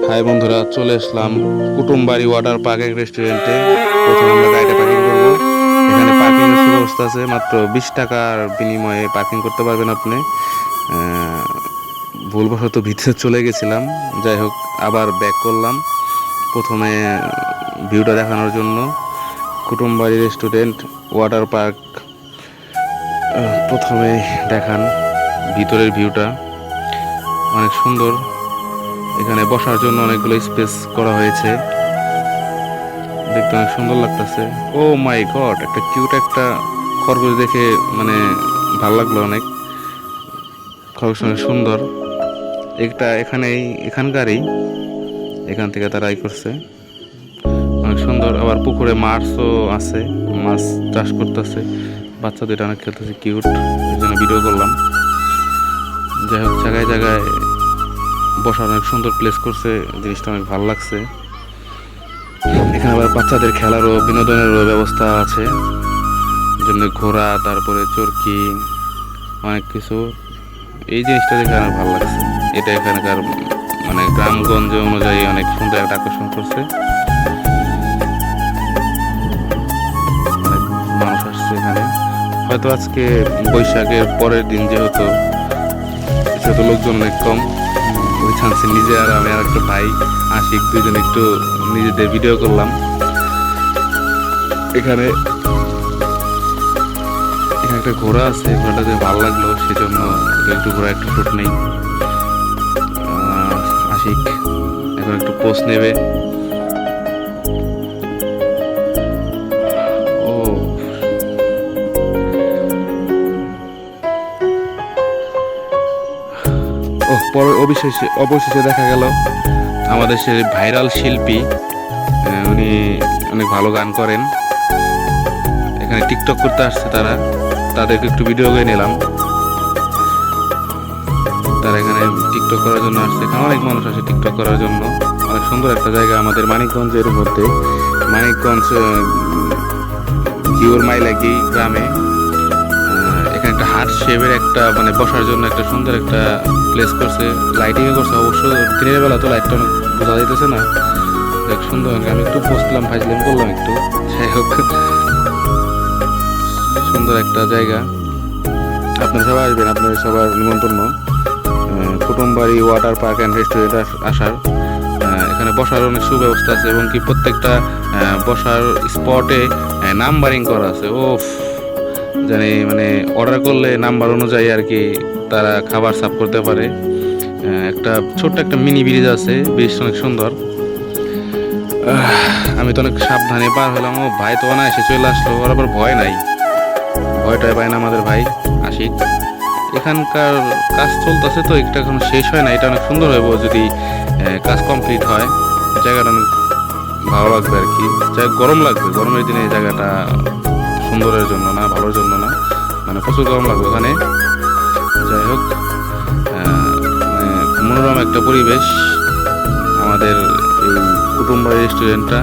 High বন্ধুরা, চলে আসলাম Kutumbari water park এক রেস্টুরেন্টে। প্রথমে আমরা গাড়িটা পার্কিং করবো। এখানে পার্কিং এর সুব্যবস্থা আছে, মাত্র 20 টাকার বিনিময়ে পার্কিং করতে পারবেন আপনি। ভুলবশত ভিতরে চলে গেছিলাম, যাই হোক আবার ব্যাক করলাম। প্রথমে ভিউটা দেখানোর জন্য কুটুমবাড়ি রেস্টুরেন্ট ওয়াটার পার্ক প্রথমে দেখান। ভিতরের ভিউটা অনেক সুন্দর। এখানে বসার জন্য অনেকগুলো স্পেস করা হয়েছে, দেখতে অনেক সুন্দর লাগতেছে। ও মাই গড, একটা কিউট একটা খরগোশ দেখে মানে ভালো লাগলো অনেক। খরগোশ অনেক সুন্দর। এটা এখানকারই, এখান থেকে তারা করছে, অনেক সুন্দর। আবার পুকুরে মাছও আছে, মাছ চাষ করতেছে। বাচ্চা দুইটা অনেক খেলতেছে, কিউট, এই জন্য ভিডিও করলাম। যাই হোক, জায়গায় জায়গায় বসার অনেক সুন্দর প্লেস করছে, জিনিসটা অনেক ভালো লাগছে। এখানে আবার বাচ্চাদের খেলারও বিনোদনেরও ব্যবস্থা আছে, যেমন ঘোড়া, তারপরে চরকি, অনেক কিছু। এই জিনিসটা দেখে অনেক ভালো লাগছে। এটা এখানকার মানে গ্রামগঞ্জ অনুযায়ী অনেক সুন্দর একটা আকর্ষণ করছে। অনেক মানুষ আসছে এখানে। হয়তো আজকে বৈশাখের পরের দিন, যেহেতু লোকজন অনেক কম, ওই চান্সে নিজে আর আমি আর একটা ভাই আশিক দুজন একটু নিজেদের ভিডিও করলাম। এখানে একটা ঘোড়া আছে, ঘোড়াটা ভালো লাগলো, সেজন্য একটু ঘোড়া একটু শুট নেই। আশিক এখন একটু পোস্ট নেবে। ও পরে অবশেষে দেখা গেল আমাদের সে ভাইরাল শিল্পী, উনি অনেক ভালো গান করেন। এখানে টিকটক করতে আসছে তারা, তাদেরকে একটু ভিডিও করে নিলাম। তারা এখানে টিকটক করার জন্য আসছে। এখানে অনেক মানুষ আসে টিকটক করার জন্য। অনেক সুন্দর একটা জায়গা আমাদের মানিকগঞ্জের মধ্যে, মানিকগঞ্জ ঘিওর মাইলাগি গ্রামে। এখানে একটা হার্ট শেপের একটা মানে বসার জন্য একটা সুন্দর একটা প্লেস করছে, লাইটিংও করছে। অবশ্য দিনের বেলা তো লাইটটা অনেক বোঝা যাইতেছে না, দেখ সুন্দর। আমি একটু বসলাম, ফাইজলাম করলাম একটু। যাই হোক, সুন্দর একটা জায়গা। আপনারা সবাই আসবেন, আপনাদের সবার নিমন্ত্রণ Kutumbari water park and restaurant আসার। এখানে বসার অনেক সুব্যবস্থা আছে, এবং কি প্রত্যেকটা বসার স্পটে নাম্বারিং করা আছে। ও জানি মানে অর্ডার করলে নাম্বার অনুযায়ী আর কি তারা খাবার সার্ভ করতে পারে। একটা ছোট্ট একটা মিনি ব্রিজ আছে, ব্রিজটা অনেক সুন্দর। আমি তো অনেক সাবধানে পার হলাম। ও ভাই তো না এসে চলে আসলো, ওর আবার ভয় নাই, ভয়টাই পায় না আমাদের ভাই আশিক। এখানকার কাজ চলতেছে তো, এটা এখনো শেষ হয় না। এটা অনেক সুন্দর হবে যদি কাজ কমপ্লিট হয়। জায়গাটা অনেক ভালো লাগবে আর কি। যাই গরম লাগবে, গরমের দিনে এই জায়গাটা সুন্দরের জন্য না, ভালোর জন্য না, মানে প্রচুর গরম লাগবে ওখানে। যাই হোক, মানে মনোরম একটা পরিবেশ আমাদের এই কুটুমবাড়ি রেস্টুরেন্টটা।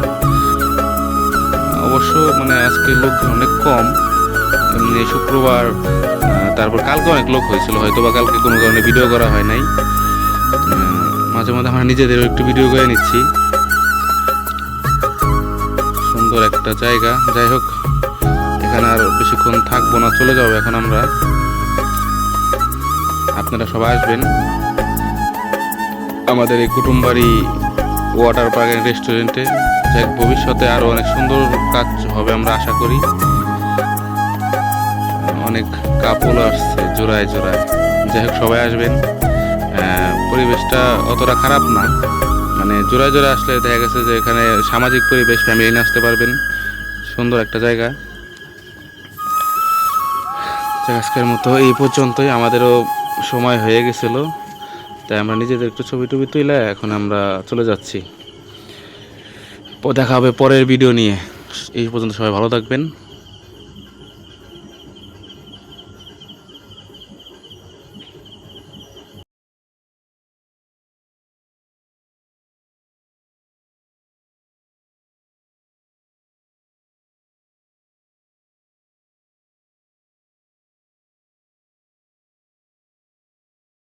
অবশ্য মানে আজকে লোকজন অনেক কম, এমনি শুক্রবার, তারপর কালকে অনেক লোক হয়েছিল, হয়তো বা কালকে কোনো কারণে ভিডিও করা হয় নাই। মাঝে মাঝে আমরা নিজেদেরও একটু ভিডিও করে নিচ্ছি। সুন্দর একটা জায়গা। যাই হোক, এখানে আর বেশিক্ষণ থাকবো না, চলে যাবো এখন আমরা। আপনারা সবাই আসবেন আমাদের এই কুটুমবাড়ি ওয়াটার পার্ক এন্ড রেস্টুরেন্টে। যাই ভবিষ্যতে আরো অনেক সুন্দর কাজ হবে আমরা আশা করি। অনেক কাপল আসছে জোড়ায় জোড়ায়। যাই হোক, সবাই আসবেন। পরিবেশটা অতটা খারাপ না, মানে জোড়ায় জোড়ায় আসলে দেখা গেছে যে এখানে সামাজিক পরিবেশ, ফ্যামিলি নিয়ে আসতে পারবেন। সুন্দর একটা জায়গা। আজকের মতো এই পর্যন্তই, আমাদেরও সময় হয়ে গেছিল, তাই আমরা নিজেদের একটু ছবি টবি তুলে এখন আমরা চলে যাচ্ছি। দেখা হবে পরের ভিডিও নিয়ে। এই পর্যন্ত সবাই ভালো থাকবেন।